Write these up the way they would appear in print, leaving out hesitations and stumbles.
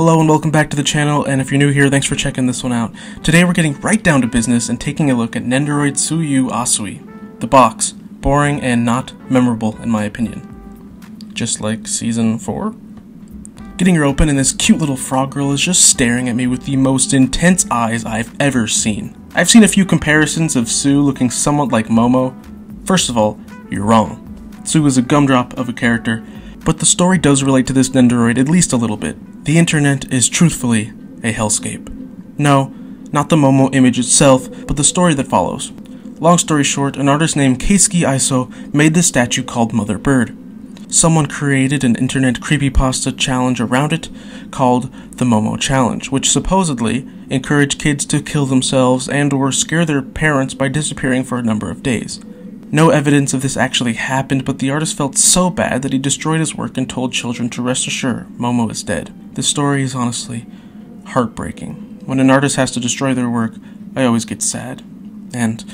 Hello and welcome back to the channel, and if you're new here, thanks for checking this one out. Today we're getting right down to business and taking a look at Nendoroid Tsuyu Asui. The box. Boring and not memorable in my opinion. Just like Season 4? Getting her open and this cute little frog girl is just staring at me with the most intense eyes I've ever seen. I've seen a few comparisons of Tsu looking somewhat like Momo. First of all, you're wrong. Tsu is a gumdrop of a character, but the story does relate to this Nendoroid at least a little bit. The internet is truthfully a hellscape. No, not the Momo image itself, but the story that follows. Long story short, an artist named Keisuke Iso made this statue called Mother Bird. Someone created an internet creepypasta challenge around it called the Momo Challenge, which supposedly encouraged kids to kill themselves and or scare their parents by disappearing for a number of days. No evidence of this actually happened, but the artist felt so bad that he destroyed his work and told children to rest assured Momo is dead. This story is honestly heartbreaking. When an artist has to destroy their work, I always get sad. And,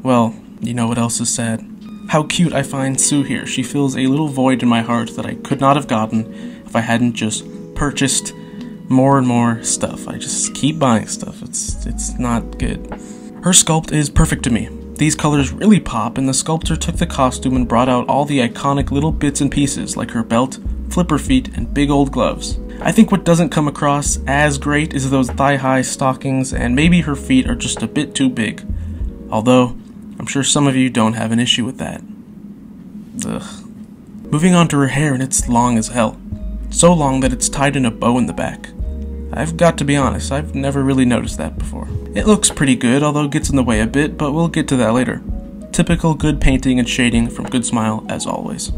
well, you know what else is sad? How cute I find Tsu here. She fills a little void in my heart that I could not have gotten if I hadn't just purchased more and more stuff. I just keep buying stuff. It's not good. Her sculpt is perfect to me. These colors really pop, and the sculptor took the costume and brought out all the iconic little bits and pieces like her belt, flipper feet, and big old gloves. I think what doesn't come across as great is those thigh-high stockings, and maybe her feet are just a bit too big. Although, I'm sure some of you don't have an issue with that. Ugh. Moving on to her hair, and it's long as hell. So long that it's tied in a bow in the back. I've got to be honest, I've never really noticed that before. It looks pretty good, although it gets in the way a bit, but we'll get to that later. Typical good painting and shading from Good Smile, as always.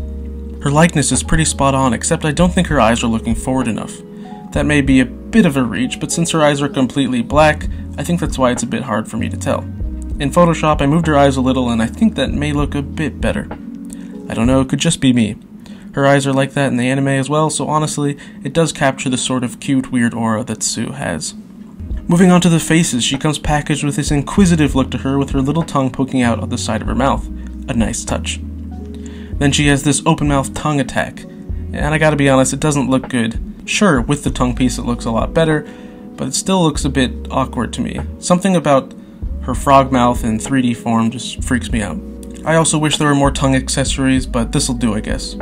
Her likeness is pretty spot on, except I don't think her eyes are looking forward enough. That may be a bit of a reach, but since her eyes are completely black, I think that's why it's a bit hard for me to tell. In Photoshop, I moved her eyes a little, and I think that may look a bit better. I don't know, it could just be me. Her eyes are like that in the anime as well, so honestly, it does capture the sort of cute, weird aura that Tsu has. Moving on to the faces, she comes packaged with this inquisitive look to her with her little tongue poking out of the side of her mouth. A nice touch. Then she has this open-mouth tongue attack, and I gotta be honest, it doesn't look good. Sure, with the tongue piece it looks a lot better, but it still looks a bit awkward to me. Something about her frog mouth in 3D form just freaks me out. I also wish there were more tongue accessories, but this'll do, I guess.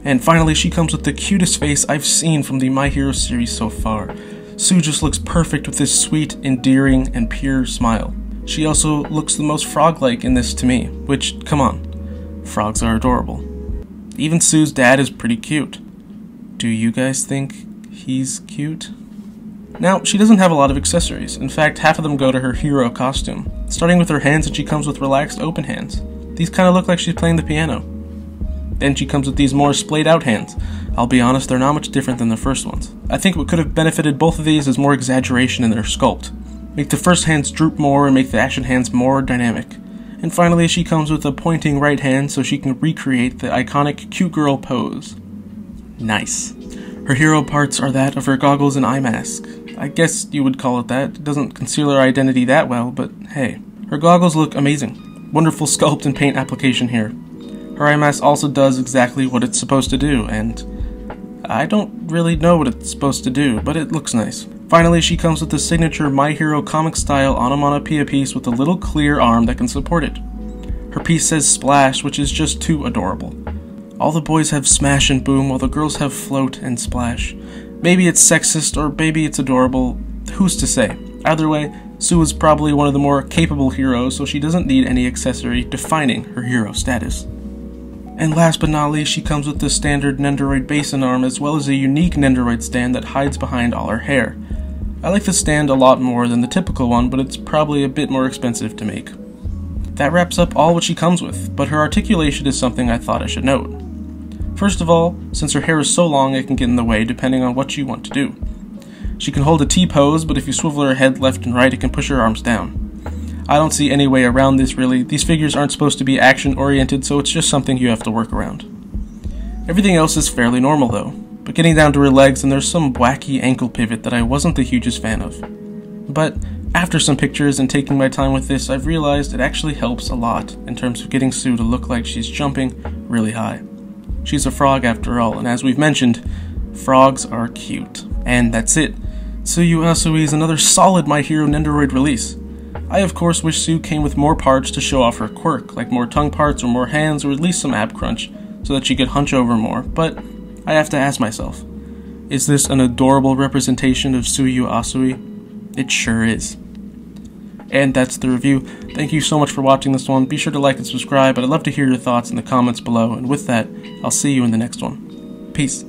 And finally, she comes with the cutest face I've seen from the My Hero series so far. Tsu just looks perfect with this sweet, endearing, and pure smile. She also looks the most frog-like in this to me, which, come on, frogs are adorable. Even Tsu's dad is pretty cute. Do you guys think he's cute? Now, she doesn't have a lot of accessories. In fact, half of them go to her hero costume. Starting with her hands, and she comes with relaxed open hands. These kind of look like she's playing the piano. Then she comes with these more splayed out hands. I'll be honest, they're not much different than the first ones. I think what could have benefited both of these is more exaggeration in their sculpt. Make the first hands droop more and make the action hands more dynamic. And finally, she comes with a pointing right hand so she can recreate the iconic cute girl pose. Nice. Her hero parts are that of her goggles and eye mask. I guess you would call it that. It doesn't conceal her identity that well, but hey. Her goggles look amazing. Wonderful sculpt and paint application here. Her eye mask also does exactly what it's supposed to do, and I don't really know what it's supposed to do, but it looks nice. Finally, she comes with the signature My Hero comic style onomatopoeia piece with a little clear arm that can support it. Her piece says Splash, which is just too adorable. All the boys have Smash and Boom, while the girls have Float and Splash. Maybe it's sexist, or maybe it's adorable, who's to say? Either way, Tsu is probably one of the more capable heroes, so she doesn't need any accessory defining her hero status. And last but not least, she comes with the standard Nendoroid basin arm as well as a unique Nendoroid stand that hides behind all her hair. I like the stand a lot more than the typical one, but it's probably a bit more expensive to make. That wraps up all what she comes with, but her articulation is something I thought I should note. First of all, since her hair is so long it can get in the way depending on what you want to do. She can hold a T-pose, but if you swivel her head left and right it can push her arms down. I don't see any way around this really. These figures aren't supposed to be action-oriented, so it's just something you have to work around. Everything else is fairly normal though, but getting down to her legs and there's some wacky ankle pivot that I wasn't the hugest fan of. But after some pictures and taking my time with this, I've realized it actually helps a lot in terms of getting Tsu to look like she's jumping really high. She's a frog after all, and as we've mentioned, Frogs are cute. And that's it. Tsuyu Asui is another solid My Hero Nendoroid release. I of course wish Tsuyu came with more parts to show off her quirk, like more tongue parts or more hands or at least some ab crunch, so that she could hunch over more, but I have to ask myself, is this an adorable representation of Tsuyu Asui? It sure is. And that's the review. Thank you so much for watching this one. Be sure to like and subscribe, but I'd love to hear your thoughts in the comments below, and with that, I'll see you in the next one. Peace.